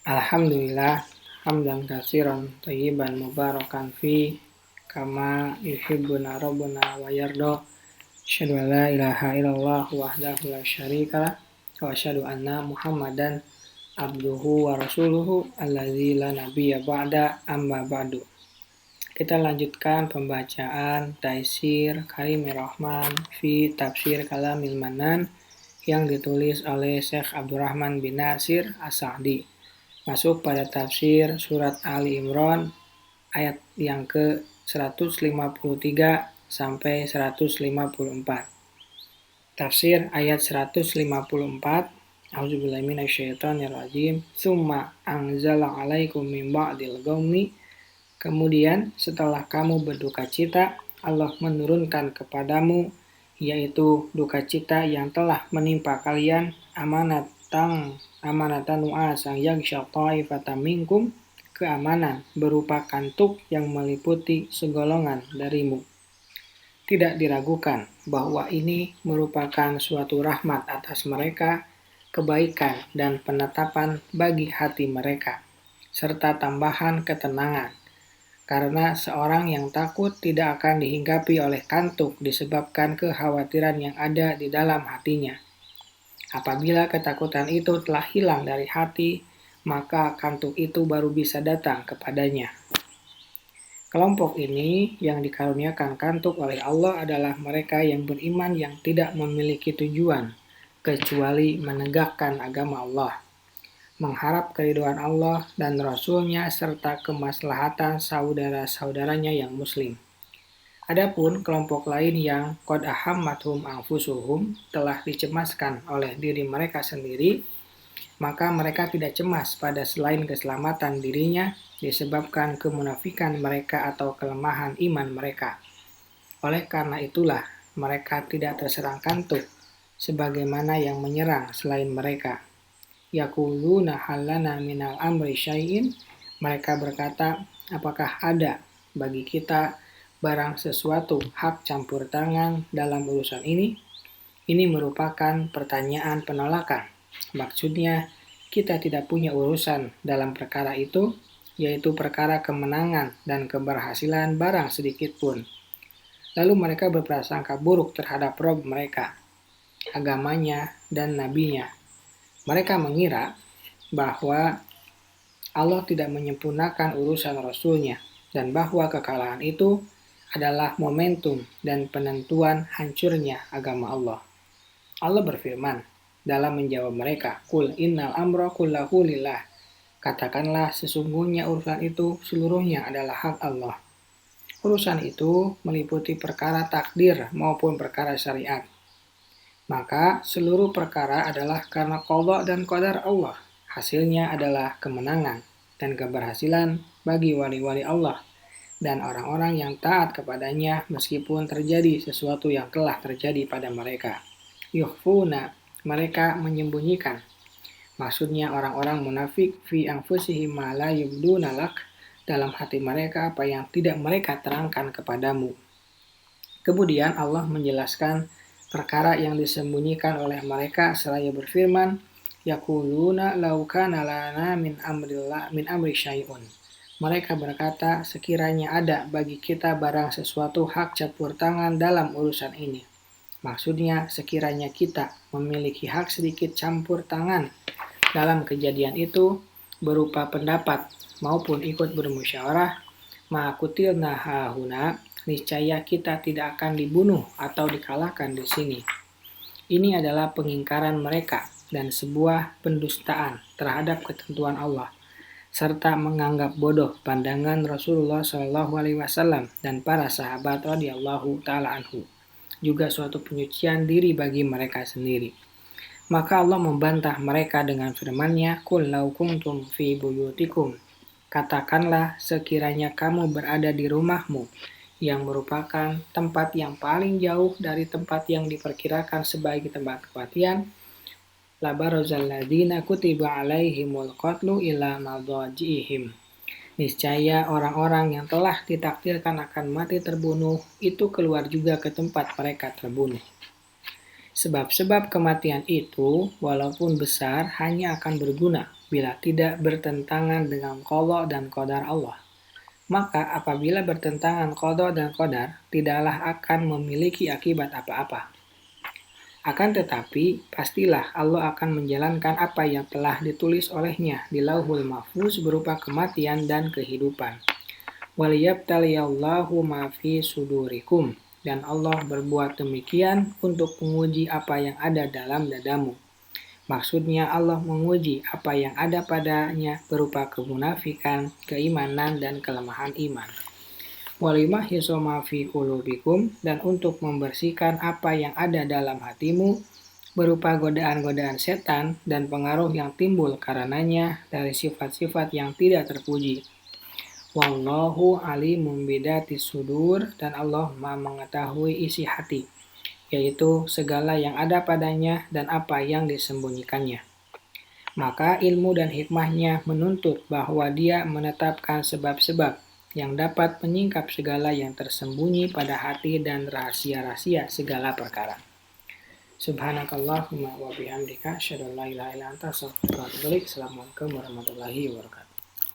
Alhamdulillah, hamdan katsiran thayyiban mubarakan fi kama yuhibbuna rabbuna wa yarda. Asyhadu an la ilaha illallah wahdahu la syarikalah wa asyhadu anna Muhammadan abduhu wa rasuluhu allazi la nabiyya ba'da amma ba'du. Kita lanjutkan pembacaan Taisir Karimir Rahman fi Tafsir Kalamil Manan yang ditulis oleh Syekh Abdurrahman bin Nasir As-Sa'di. Masuk pada tafsir surat Ali Imran ayat yang ke-153 sampai 154. Tafsir ayat 154. A'udzubillahi minasyaitonirrajim. Tsumma anzala 'alaikum min ba'dil ghammi. Kemudian setelah kamu berduka cita, Allah menurunkan kepadamu yaitu duka cita yang telah menimpa kalian amanatan nu'asan yaghsha ta'ifatan minkum, keamanan berupa kantuk yang meliputi segolongan darimu. Tidak diragukan bahwa ini merupakan suatu rahmat atas mereka, kebaikan dan penetapan bagi hati mereka, serta tambahan ketenangan. Karena seorang yang takut tidak akan dihinggapi oleh kantuk disebabkan kekhawatiran yang ada di dalam hatinya. Apabila ketakutan itu telah hilang dari hati, maka kantuk itu baru bisa datang kepadanya. Kelompok ini yang dikaruniakan kantuk oleh Allah adalah mereka yang beriman yang tidak memiliki tujuan kecuali menegakkan agama Allah, mengharap keridhaan Allah dan Rasul-Nya serta kemaslahatan saudara-saudaranya yang muslim. Adapun kelompok lain yang qad ahammathum anfusuhum, telah dicemaskan oleh diri mereka sendiri, maka mereka tidak cemas pada selain keselamatan dirinya disebabkan kemunafikan mereka atau kelemahan iman mereka. Oleh karena itulah mereka tidak terserang kantuk sebagaimana yang menyerang selain mereka. Yaquluna halana minal amri syai'in, mereka berkata, apakah ada bagi kita barang sesuatu hak campur tangan dalam urusan ini? Ini merupakan pertanyaan penolakan. Maksudnya, kita tidak punya urusan dalam perkara itu, yaitu perkara kemenangan dan keberhasilan barang sedikit pun. Lalu mereka berprasangka buruk terhadap Rob mereka, agamanya, dan nabinya. Mereka mengira bahwa Allah tidak menyempurnakan urusan Rasul-Nya dan bahwa kekalahan itu adalah momentum dan penentuan hancurnya agama Allah. Allah berfirman dalam menjawab mereka, Qul innal amra kullahu lillah. Katakanlah sesungguhnya urusan itu seluruhnya adalah hak Allah. Urusan itu meliputi perkara takdir maupun perkara syariat. Maka seluruh perkara adalah karena qada dan qadar Allah. Hasilnya adalah kemenangan dan keberhasilan bagi wali-wali Allah dan orang-orang yang taat kepadanya meskipun terjadi sesuatu yang telah terjadi pada mereka. Yukhfuna, mereka menyembunyikan. Maksudnya orang-orang munafik fi anfusihim ma la yubduna lak, dalam hati mereka apa yang tidak mereka terangkan kepadamu. Kemudian Allah menjelaskan perkara yang disembunyikan oleh mereka seraya berfirman, yaquluna law kana lana min amri syai'un. Mereka berkata, sekiranya ada bagi kita barang sesuatu hak campur tangan dalam urusan ini. Maksudnya, sekiranya kita memiliki hak sedikit campur tangan dalam kejadian itu, berupa pendapat maupun ikut bermusyawarah, ma'kutilna hahuna, niscaya kita tidak akan dibunuh atau dikalahkan di sini. Ini adalah pengingkaran mereka dan sebuah pendustaan terhadap ketentuan Allah, serta menganggap bodoh pandangan Rasulullah SAW dan para sahabat radhiyallahu ta'ala anhu, juga suatu penyucian diri bagi mereka sendiri. Maka Allah membantah mereka dengan firman-Nya, Qul law kuntum fi buyutikum. Katakanlah sekiranya kamu berada di rumahmu, yang merupakan tempat yang paling jauh dari tempat yang diperkirakan sebagai tempat kematian, labarazal ladzina kutiba alaihimul qatlu ila madajihim. Niscaya orang-orang yang telah ditakdirkan akan mati terbunuh itu keluar juga ke tempat mereka terbunuh. Sebab-sebab kematian itu walaupun besar hanya akan berguna bila tidak bertentangan dengan qada dan qadar Allah. Maka apabila bertentangan qada dan qadar, tidaklah akan memiliki akibat apa-apa. Akan tetapi, pastilah Allah akan menjalankan apa yang telah ditulis olehnya di Lauhul Mahfuz berupa kematian dan kehidupan. Waliyabtaliyallahu ma fi sudurikum. Dan Allah berbuat demikian untuk menguji apa yang ada dalam dadamu. Maksudnya Allah menguji apa yang ada padanya berupa kemunafikan, keimanan, dan kelemahan iman. Walimahhisu ma fi qulubikum, dan untuk membersihkan apa yang ada dalam hatimu berupa godaan-godaan setan dan pengaruh yang timbul karenanya dari sifat-sifat yang tidak terpuji. Wallahu alimun bidatis sudur, dan Allah Maha mengetahui isi hati, yaitu segala yang ada padanya dan apa yang disembunyikannya. Maka ilmu dan hikmahnya menuntut bahwa dia menetapkan sebab-sebab yang dapat menyingkap segala yang tersembunyi pada hati dan rahasia-rahasia segala perkara. Subhanakallahumma wa bihamdika asyhadu an la ilaha illa anta astaghfiruka wa atubu ilaik. Assalamualaikum warahmatullahi wabarakatuh.